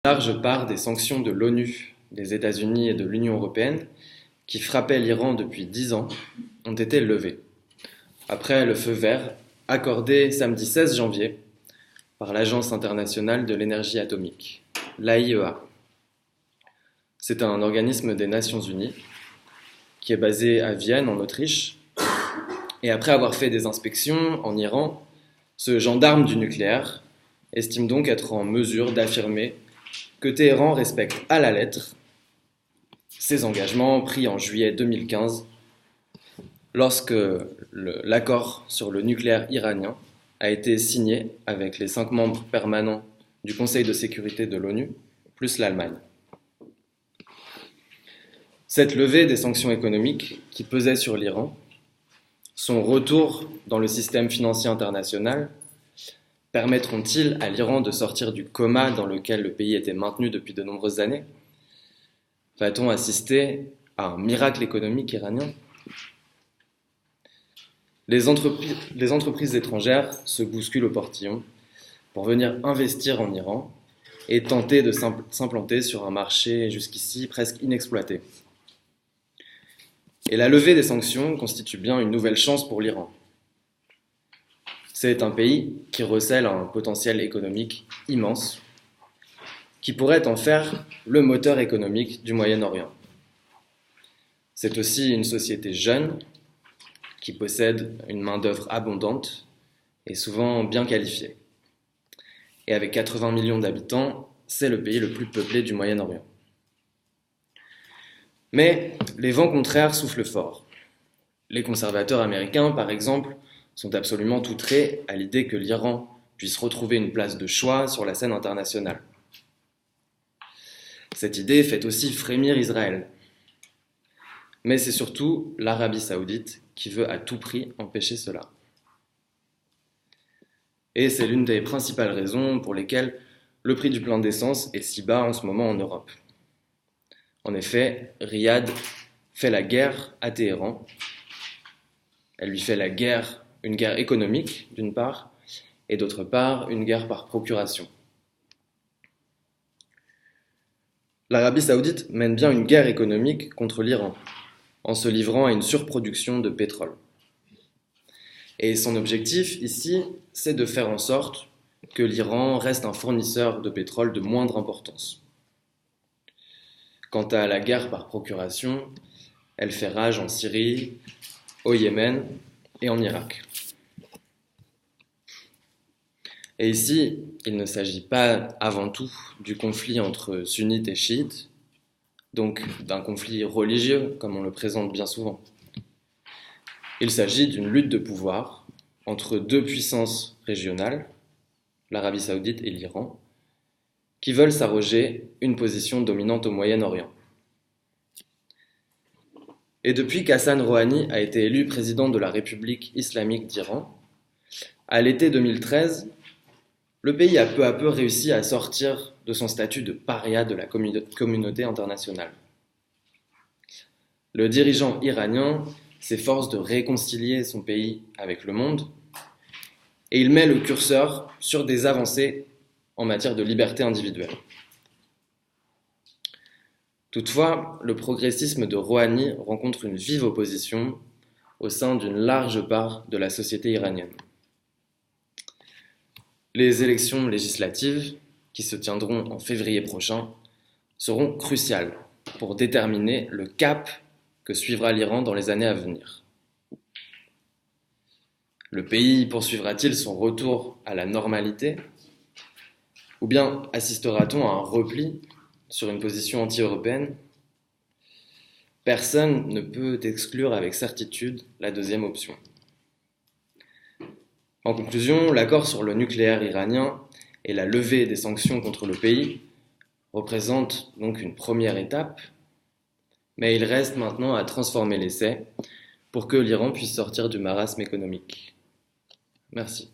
Large part des sanctions de l'ONU, des États-Unis et de l'Union européenne, qui frappaient l'Iran depuis 10 ans, ont été levées, après le feu vert accordé samedi 16 janvier par l'Agence internationale de l'énergie atomique, l'AIEA. C'est un organisme des Nations Unies qui est basé à Vienne, en Autriche, et après avoir fait des inspections en Iran, ce gendarme du nucléaire estime donc être en mesure d'affirmer que Téhéran respecte à la lettre ses engagements pris en juillet 2015 lorsque l'accord sur le nucléaire iranien a été signé avec les 5 membres permanents du Conseil de sécurité de l'ONU, plus l'Allemagne. Cette levée des sanctions économiques qui pesaient sur l'Iran, son retour dans le système financier international, permettront-ils à l'Iran de sortir du coma dans lequel le pays était maintenu depuis de nombreuses années? Va-t-on assister à un miracle économique iranien? Les entreprises étrangères se bousculent au portillon pour venir investir en Iran et tenter de s'implanter sur un marché jusqu'ici presque inexploité. Et la levée des sanctions constitue bien une nouvelle chance pour l'Iran. C'est un pays qui recèle un potentiel économique immense, qui pourrait en faire le moteur économique du Moyen-Orient. C'est aussi une société jeune, qui possède une main-d'œuvre abondante et souvent bien qualifiée. Et avec 80 millions d'habitants, c'est le pays le plus peuplé du Moyen-Orient. Mais les vents contraires soufflent fort. Les conservateurs américains, par exemple, sont absolument outrés à l'idée que l'Iran puisse retrouver une place de choix sur la scène internationale. Cette idée fait aussi frémir Israël. Mais c'est surtout l'Arabie saoudite qui veut à tout prix empêcher cela. Et c'est l'une des principales raisons pour lesquelles le prix du plein d'essence est si bas en ce moment en Europe. En effet, Riyad fait la guerre à Téhéran. Elle lui fait une guerre économique d'une part, et d'autre part une guerre par procuration. L'Arabie saoudite mène bien une guerre économique contre l'Iran, en se livrant à une surproduction de pétrole. Et son objectif ici, c'est de faire en sorte que l'Iran reste un fournisseur de pétrole de moindre importance. Quant à la guerre par procuration, elle fait rage en Syrie, au Yémen et en Irak. Et ici, il ne s'agit pas avant tout du conflit entre sunnites et chiites, donc d'un conflit religieux, comme on le présente bien souvent. Il s'agit d'une lutte de pouvoir entre deux puissances régionales, l'Arabie saoudite et l'Iran, qui veulent s'arroger une position dominante au Moyen-Orient. Et depuis qu'Hassan Rouhani a été élu président de la République islamique d'Iran, à l'été 2013, le pays a peu à peu réussi à sortir de son statut de paria de la communauté internationale. Le dirigeant iranien s'efforce de réconcilier son pays avec le monde et il met le curseur sur des avancées en matière de liberté individuelle. Toutefois, le progressisme de Rouhani rencontre une vive opposition au sein d'une large part de la société iranienne. Les élections législatives, qui se tiendront en février prochain, seront cruciales pour déterminer le cap que suivra l'Iran dans les années à venir. Le pays poursuivra-t-il son retour à la normalité? Ou bien assistera-t-on à un repli sur une position anti-européenne? Personne ne peut exclure avec certitude la deuxième option. En conclusion, l'accord sur le nucléaire iranien et la levée des sanctions contre le pays représentent donc une première étape, mais il reste maintenant à transformer l'essai pour que l'Iran puisse sortir du marasme économique. Merci.